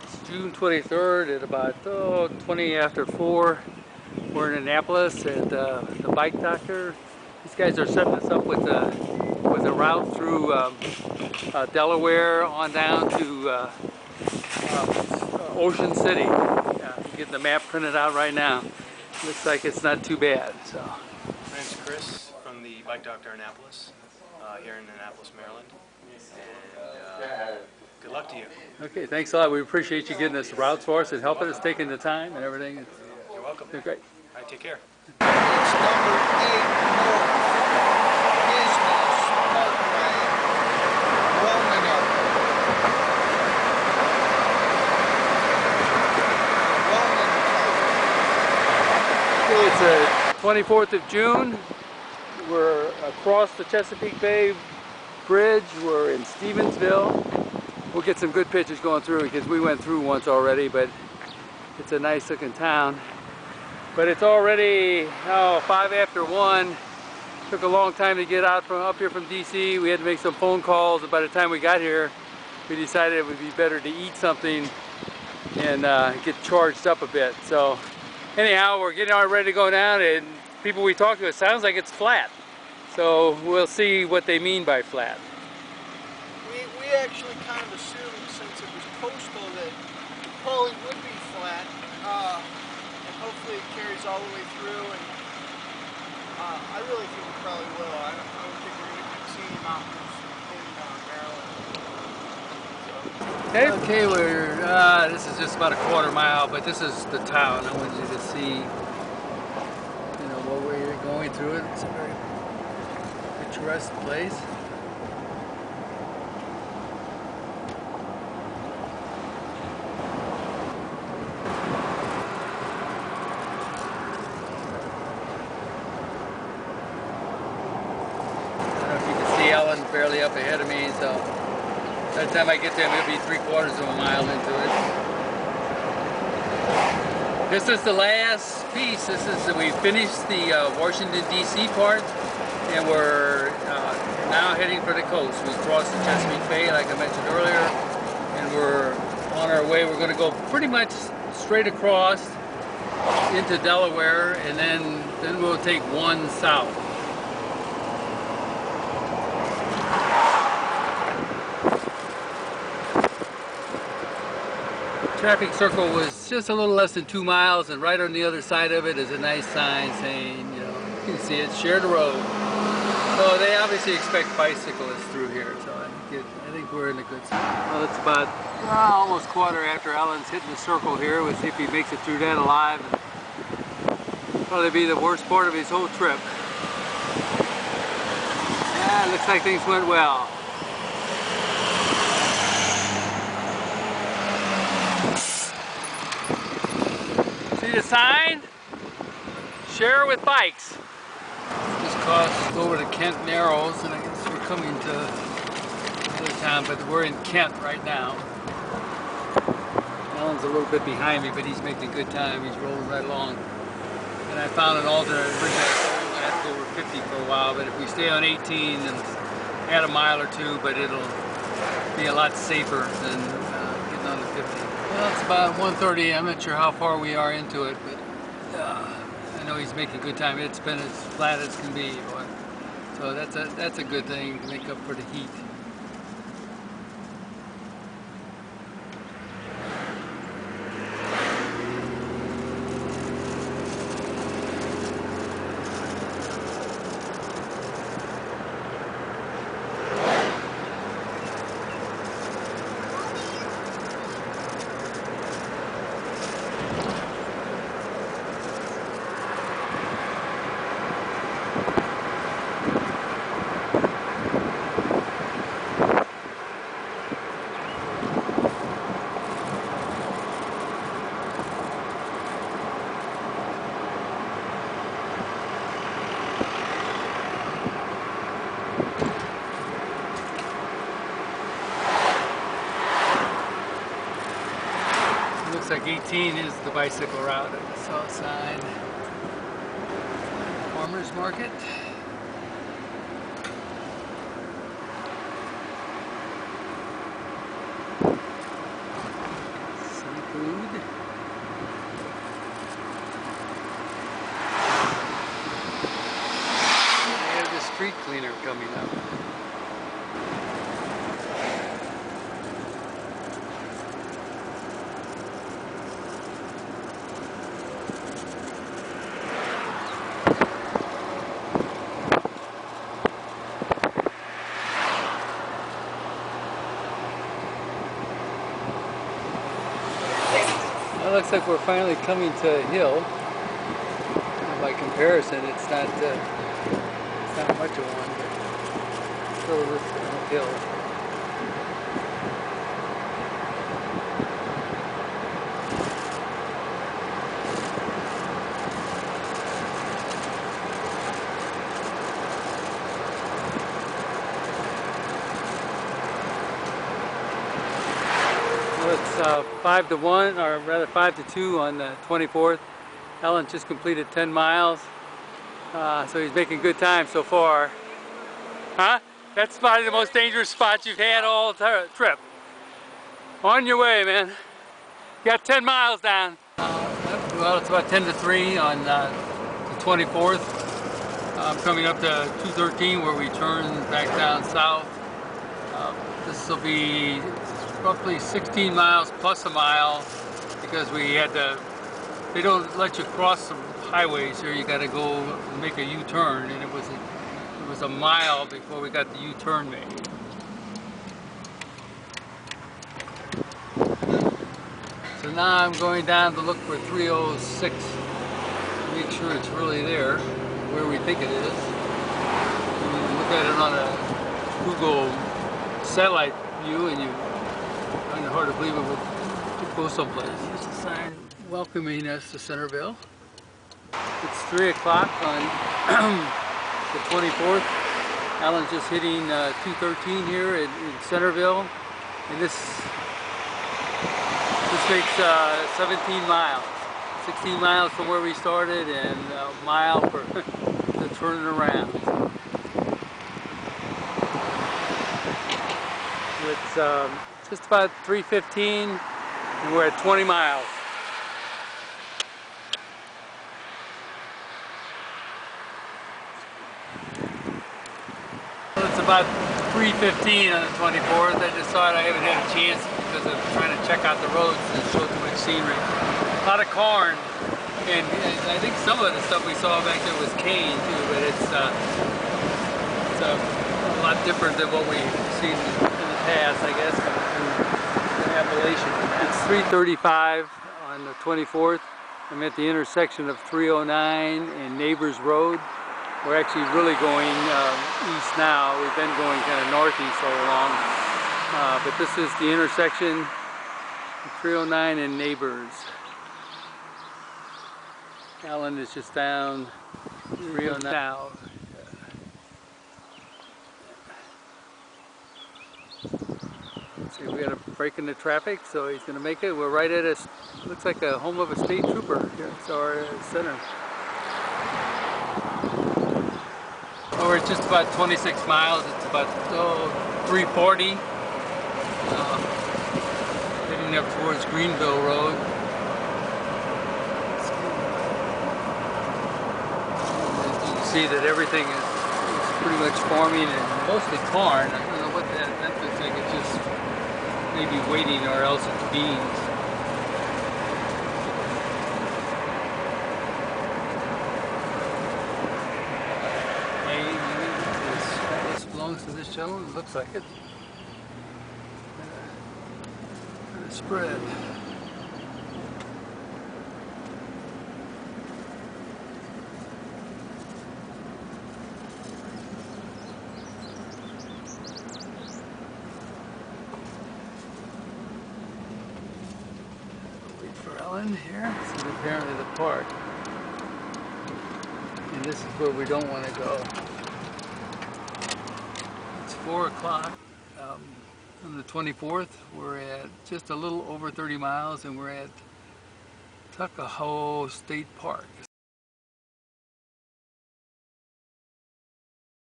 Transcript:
It's June 23rd at about 20 after 4. We're in Annapolis at the Bike Doctor. These guys are setting us up with a route through Delaware on down to Ocean City. I'm getting the map printed out right now. Looks like it's not too bad. So. My name's Chris from the Bike Doctor Annapolis, here in Annapolis, Maryland. And good luck to you. Okay, thanks a lot. We appreciate you getting us the routes for us and helping us, taking the time and everything. You're welcome. It's great. All right, take care. It's number 8 North Business Parkway, Roanoke. Okay, it's the 24th of June. We're across the Chesapeake Bay Bridge. We're in Stevensville. We'll get some good pictures going through because we went through once already, but it's a nice looking town. But it's already 5 after 1. Took a long time to get out from up here from DC. We had to make some phone calls, and by the time we got here, we decided it would be better to eat something and get charged up a bit. So anyhow, we're getting all ready to go down, and people we talk to, it sounds like it's flat. So we'll see what they mean by flat. We actually kind of assumed, since it was coastal, that it probably would be flat, and hopefully it carries all the way through. And I really think it probably will. I don't think we're going to see any mountains in Maryland. Okay, we're this is just about a quarter mile, but this is the town. I want you to see, what we're going through. It's a very picturesque place. Ellen's barely up ahead of me, so by the time I get there, it'll be 3/4 of a mile into it. This is the last piece. We finished the Washington D.C. part, and we're now heading for the coast. We crossed the Chesapeake Bay, like I mentioned earlier, and we're on our way. We're going to go pretty much straight across into Delaware, and then we'll take one south. Traffic circle was just a little less than 2 miles, and right on the other side of it is a nice sign saying, you can see it, share the road. So they obviously expect bicyclists through here, so I think we're in a good spot. Well, it's about almost quarter after Alan's hitting the circle here. We'll see if he makes it through that alive. It'll probably be the worst part of his whole trip. Yeah, looks like things went well. See the sign? Share with bikes. Just crossed over to Kent Narrows, and I guess we're coming to another town, but we're in Kent right now. Alan's a little bit behind me, but he's making good time. He's rolling right along. And I found an alternate route. We're going to have to go over 50 for a while, but if we stay on 18 and add a mile or two, but it'll be a lot safer than getting on the 50. Well, it's about 1:30. I'm not sure how far we are into it, but I know he's making good time. It's been as flat as can be, boy. So that's a good thing to make up for the heat. Looks like 18 is the bicycle route at the south side. Farmers Market. looks like we're finally coming to a hill. By comparison, it's not much of one, but still a hill. It's 5-1, or rather 5-2 on the 24th. Alan just completed 10 miles, so he's making good time so far. Huh? That's probably the most dangerous spot you've had all the trip. On your way, man. You got 10 miles down. Well, it's about 10-3 on the 24th. I'm coming up to 213 where we turn back down south. This will be roughly 16 miles plus a mile because we had to, they don't let you cross some highways here. You got to go make a U-turn, and it was a mile before we got the U-turn made. So now I'm going down to look for 306 to make sure it's really there where we think it is. You can look at it on a Google satellite view and you find it hard to believe it would go someplace. Here's a sign welcoming us to Centerville. It's 3 o'clock on the 24th. Alan's just hitting 213 here in Centerville, and this makes 17 miles. 16 miles from where we started and a mile for the turning around. It's just about 3:15 and we're at 20 miles. It's about 3:15 on the 24th. I just thought I haven't had a chance because of trying to check out the roads and show too much scenery. A lot of corn, and I think some of the stuff we saw back there was cane too, but it's a lot different than what we've seen in the past, I guess, in Appalachian. It's 3:35 on the 24th. I'm at the intersection of 309 and Neighbors Road. We're actually really going east now. We've been going kind of northeast all along, but this is the intersection of 309 and Neighbors. Alan is just down 309 now. See, we got a break in the traffic, so he's going to make it. We're right at a, looks like a home of a state trooper here. It's our center. Oh, we're just about 26 miles. It's about 3:40. Heading up towards Greenville Road. See that everything is pretty much farming and mostly corn. I don't know what that looks like. It's just maybe waiting, or else it's beans. Maybe this belongs to this gentleman. It looks like it. Spread. Here, this is apparently the park, and this is where we don't want to go. It's 4 o'clock on the 24th. We're at just a little over 30 miles, and we're at Tuckahoe State Park.